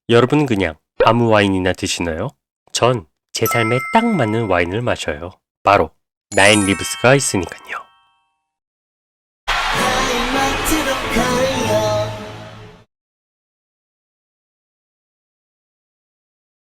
여러분 그냥 아무 와인이나 드시나요? 전 제 삶에 딱 맞는 와인을 마셔요. 바로 나인 리브스가 있으니까요.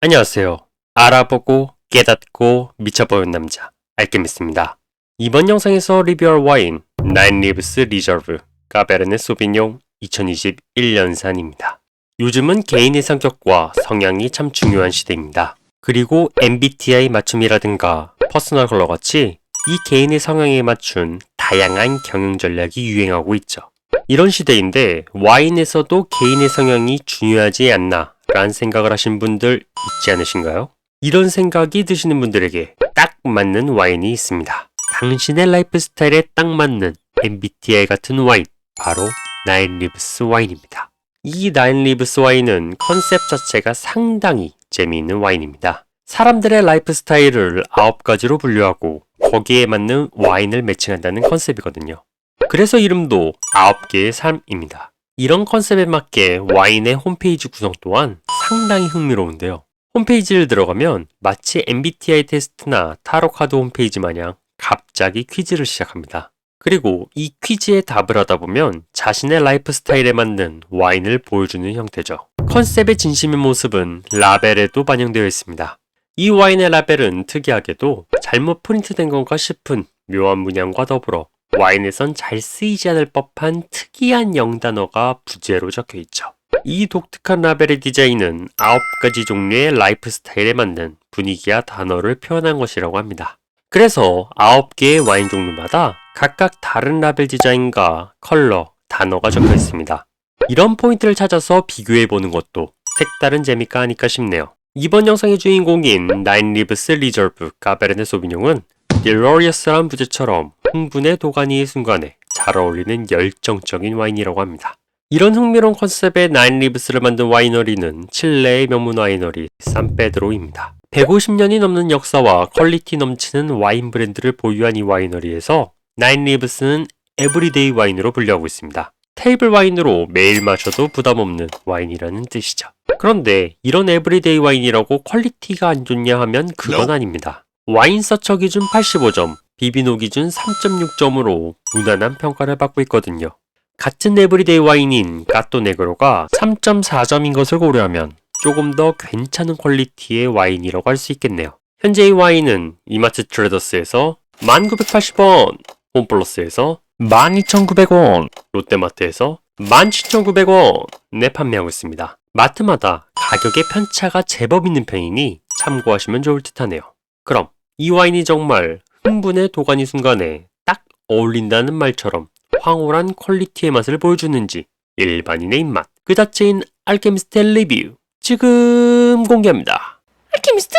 안녕하세요. 알아보고 깨닫고 미쳐버린 남자 알케미스트입니다. 이번 영상에서 리뷰할 와인 나인 리브스 리저브 까베르네 소비뇽 2021년산입니다. 요즘은 개인의 성격과 성향이 참 중요한 시대입니다. 그리고 MBTI 맞춤이라든가 퍼스널 컬러 같이 이 개인의 성향에 맞춘 다양한 경영 전략이 유행하고 있죠. 이런 시대인데 와인에서도 개인의 성향이 중요하지 않나 라는 생각을 하신 분들 있지 않으신가요? 이런 생각이 드시는 분들에게 딱 맞는 와인이 있습니다. 당신의 라이프 스타일에 딱 맞는 MBTI 같은 와인, 바로 나인 리브스 와인입니다. 이 나인 리브스 와인은 컨셉 자체가 상당히 재미있는 와인입니다. 사람들의 라이프 스타일을 9가지로 분류하고 거기에 맞는 와인을 매칭한다는 컨셉이거든요. 그래서 이름도 9개의 삶입니다. 이런 컨셉에 맞게 와인의 홈페이지 구성 또한 상당히 흥미로운데요. 홈페이지를 들어가면 마치 MBTI 테스트나 타로 카드 홈페이지 마냥 갑자기 퀴즈를 시작합니다. 그리고 이 퀴즈에 답을 하다 보면 자신의 라이프 스타일에 맞는 와인을 보여주는 형태죠. 컨셉의 진심인 모습은 라벨에도 반영되어 있습니다. 이 와인의 라벨은 특이하게도 잘못 프린트된 건가 싶은 묘한 문양과 더불어 와인에선 잘 쓰이지 않을 법한 특이한 영단어가 부재로 적혀 있죠. 이 독특한 라벨의 디자인은 9가지 종류의 라이프 스타일에 맞는 분위기와 단어를 표현한 것이라고 합니다. 그래서 9개의 와인 종류마다 각각 다른 라벨 디자인과 컬러, 단어가 적혀 있습니다. 이런 포인트를 찾아서 비교해보는 것도 색다른 재미가 아닐까 싶네요. 이번 영상의 주인공인 나인 리브스 리저브 까베르네 소비뇽은 딜러리어스란 부제처럼 흥분의 도가니의 순간에 잘 어울리는 열정적인 와인이라고 합니다. 이런 흥미로운 컨셉의 나인 리브스를 만든 와이너리는 칠레의 명문 와이너리 산페드로입니다. 150년이 넘는 역사와 퀄리티 넘치는 와인 브랜드를 보유한 이 와이너리에서 나인 리브스는 에브리데이 와인으로 분류하고 있습니다. 테이블 와인으로 매일 마셔도 부담 없는 와인이라는 뜻이죠. 그런데 이런 에브리데이 와인이라고 퀄리티가 안 좋냐 하면 그건 아닙니다. 와인 서처 기준 85점, 비비노 기준 3.6점으로 무난한 평가를 받고 있거든요. 같은 에브리데이 와인인 까또네그로가 3.4점인 것을 고려하면 조금 더 괜찮은 퀄리티의 와인이라고 할 수 있겠네요. 현재 이 와인은 이마트 트레더스에서 1980원, 홈플러스에서 12,900원, 롯데마트에서 17,900원에 판매하고 있습니다. 마트마다 가격의 편차가 제법 있는 편이니 참고하시면 좋을 듯 하네요. 그럼 이 와인이 정말 흥분의 도가니 순간에 딱 어울린다는 말처럼 황홀한 퀄리티의 맛을 보여주는지 일반인의 입맛 그 자체인 알케미스트 리뷰 지금 공개합니다. 알케미스트?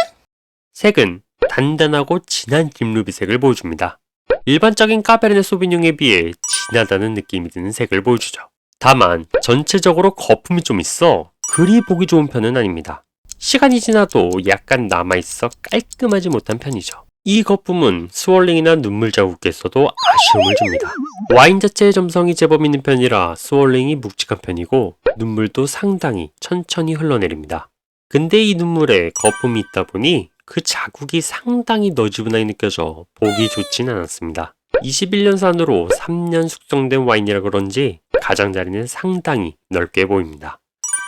색은 단단하고 진한 딥루비색을 보여줍니다. 일반적인 까베르네 소비뇽에 비해 진하다는 느낌이 드는 색을 보여주죠. 다만 전체적으로 거품이 좀 있어 그리 보기 좋은 편은 아닙니다. 시간이 지나도 약간 남아있어 깔끔하지 못한 편이죠. 이 거품은 스월링이나 눈물 자국에서도 아쉬움을 줍니다. 와인 자체의 점성이 제법 있는 편이라 스월링이 묵직한 편이고 눈물도 상당히 천천히 흘러내립니다. 근데 이 눈물에 거품이 있다 보니 그 자국이 상당히 너지분하게 느껴져 보기 좋진 않았습니다. 21년산으로 3년 숙성된 와인이라 그런지 가장자리는 상당히 넓게 보입니다.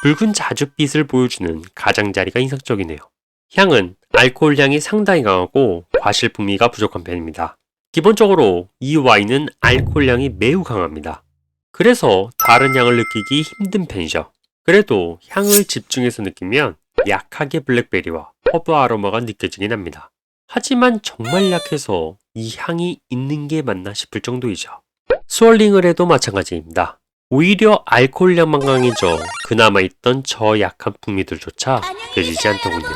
붉은 자줏빛을 보여주는 가장자리가 인상적이네요. 향은 알코올 향이 상당히 강하고 과실 풍미가 부족한 편입니다. 기본적으로 이 와인은 알코올 향이 매우 강합니다. 그래서 다른 향을 느끼기 힘든 편이죠. 그래도 향을 집중해서 느끼면 약하게 블랙베리와 허브 아로마가 느껴지긴 합니다. 하지만 정말 약해서 이 향이 있는 게 맞나 싶을 정도이죠. 스월링을 해도 마찬가지입니다. 오히려 알코올량만 강해져 그나마 있던 저 약한 풍미들조차 느껴지지 않더군요.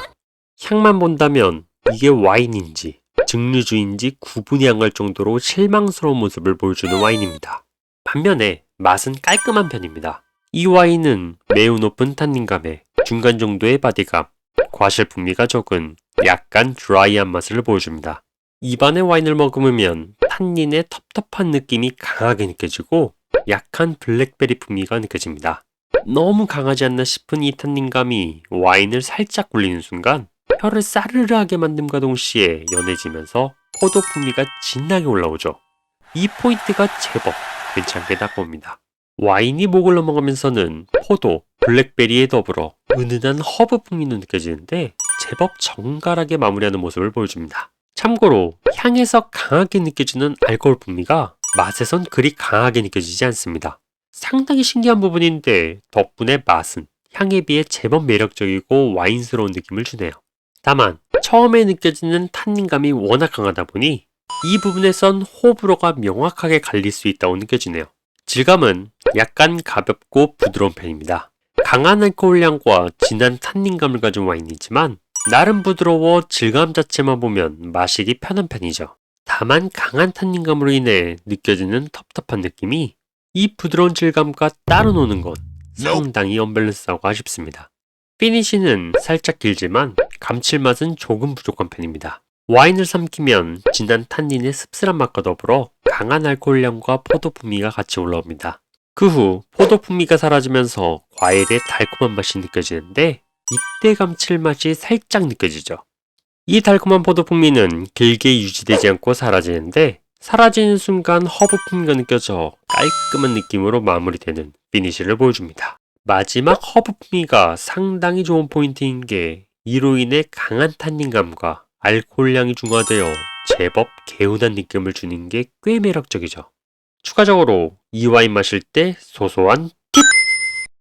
향만 본다면 이게 와인인지 증류주인지 구분이 안 갈 정도로 실망스러운 모습을 보여주는 와인입니다. 반면에 맛은 깔끔한 편입니다. 이 와인은 매우 높은 탄닌감에 중간 정도의 바디감, 과실 풍미가 적은 약간 드라이한 맛을 보여줍니다. 입안에 와인을 머금으면 탄닌의 텁텁한 느낌이 강하게 느껴지고 약한 블랙베리 풍미가 느껴집니다. 너무 강하지 않나 싶은 이 탄닌감이 와인을 살짝 굴리는 순간 혀를 싸르르하게 만듦과 동시에 연해지면서 포도 풍미가 진하게 올라오죠. 이 포인트가 제법 괜찮게 다가옵니다. 와인이 목을 넘어가면서는 포도, 블랙베리에 더불어 은은한 허브 풍미도 느껴지는데 제법 정갈하게 마무리하는 모습을 보여줍니다. 참고로 향에서 강하게 느껴지는 알코올 풍미가 맛에선 그리 강하게 느껴지지 않습니다. 상당히 신기한 부분인데 덕분에 맛은 향에 비해 제법 매력적이고 와인스러운 느낌을 주네요. 다만 처음에 느껴지는 탄닌감이 워낙 강하다 보니 이 부분에선 호불호가 명확하게 갈릴 수 있다고 느껴지네요. 질감은 약간 가볍고 부드러운 편입니다. 강한 알코올량과 진한 탄닌감을 가진 와인이지만 나름 부드러워 질감 자체만 보면 마시기 편한 편이죠. 다만 강한 탄닌감으로 인해 느껴지는 텁텁한 느낌이 이 부드러운 질감과 따로 노는 건 상당히 언밸런스하고 아쉽습니다. 피니쉬는 살짝 길지만 감칠맛은 조금 부족한 편입니다. 와인을 삼키면 진한 탄닌의 씁쓸한 맛과 더불어 강한 알코올량과 포도 풍미가 같이 올라옵니다. 그 후 포도 풍미가 사라지면서 과일의 달콤한 맛이 느껴지는데 이때 감칠맛이 살짝 느껴지죠. 이 달콤한 포도 풍미는 길게 유지되지 않고 사라지는데 사라지는 순간 허브 풍미가 느껴져 깔끔한 느낌으로 마무리되는 피니쉬를 보여줍니다. 마지막 허브 풍미가 상당히 좋은 포인트인 게 이로 인해 강한 탄닌감과 알코올량이 중화되어 제법 개운한 느낌을 주는 게 꽤 매력적이죠. 추가적으로 이 와인 마실 때 소소한 팁!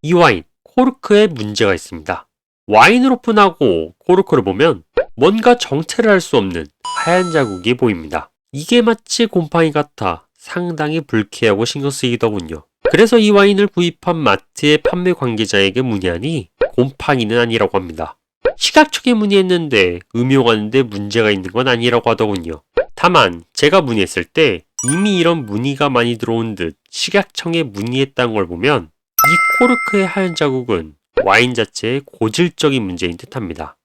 이 와인 코르크에 문제가 있습니다. 와인을 오픈하고 코르크를 보면 뭔가 정체를 할 수 없는 하얀 자국이 보입니다. 이게 마치 곰팡이 같아 상당히 불쾌하고 신경 쓰이더군요. 그래서 이 와인을 구입한 마트의 판매 관계자에게 문의하니 곰팡이는 아니라고 합니다. 시각청에 문의했는데 음용하는데 문제가 있는 건 아니라고 하더군요. 다만 제가 문의했을 때 이미 이런 문의가 많이 들어온 듯 식약청에 문의했다는 걸 보면 이 코르크의 하얀 자국은 와인 자체의 고질적인 문제인 듯합니다.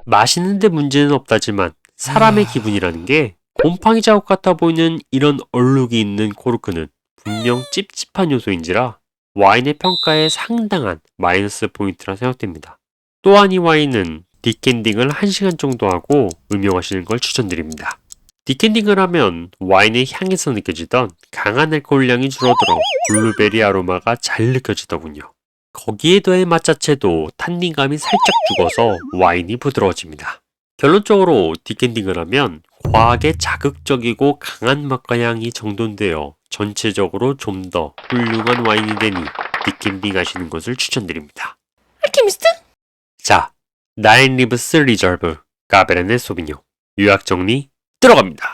마시는데 문제는 없다지만 사람의 기분이라는 게 곰팡이 자국 같아 보이는 이런 얼룩이 있는 코르크는 분명 찝찝한 요소인지라 와인의 평가에 상당한 마이너스 포인트라 생각됩니다. 또한 이 와인은 디캔딩을 1시간 정도 하고 음용하시는 걸 추천드립니다. 디캔딩을 하면 와인의 향에서 느껴지던 강한 알코올량이 줄어들어 블루베리 아로마가 잘 느껴지더군요. 거기에 더해 맛 자체도 탄닌감이 살짝 죽어서 와인이 부드러워집니다. 결론적으로 디캔딩을 하면 과하게 자극적이고 강한 맛과 향이 정돈되어 전체적으로 좀 더 훌륭한 와인이 되니 디캔딩 하시는 것을 추천드립니다. 알케미스트? 자, 나인 리브스 리저브 까베르네 소비뇽 요약 정리 들어갑니다.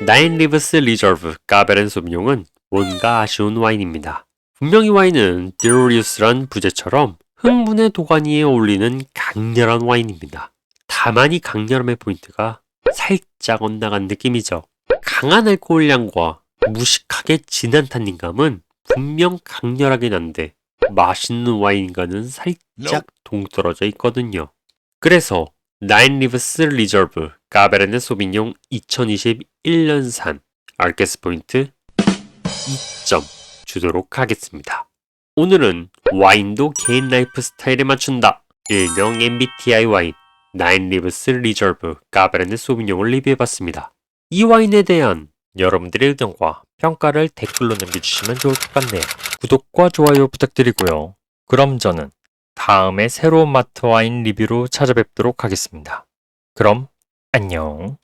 나인 리브스 리저브 까베르네 소비뇽은 뭔가 아쉬운 와인입니다. 분명히 와인은 딜로리우스란 부제처럼 흥분의 도가니에 어울리는 강렬한 와인입니다. 다만 이 강렬함의 포인트가 살짝 엇나간 느낌이죠. 강한 알코올량과 무식하게 진한 탄닌감은 분명 강렬하긴 한데 맛있는 와인과는 살짝 동떨어져 있거든요. 그래서 나인 리브스 리저브 까베르네 소비뇽 2021년산 알게스 포인트 2점 주도록 하겠습니다. 오늘은 와인도 개인 라이프 스타일에 맞춘다. 일명 MBTI 와인 나인 리브스 리저브 까베르네 소비뇽을 리뷰해봤습니다. 이 와인에 대한 여러분들의 의견과 평가를 댓글로 남겨주시면 좋을 것 같네요. 구독과 좋아요 부탁드리고요. 그럼 저는 다음에 새로운 마트 와인 리뷰로 찾아뵙도록 하겠습니다. 그럼 안녕.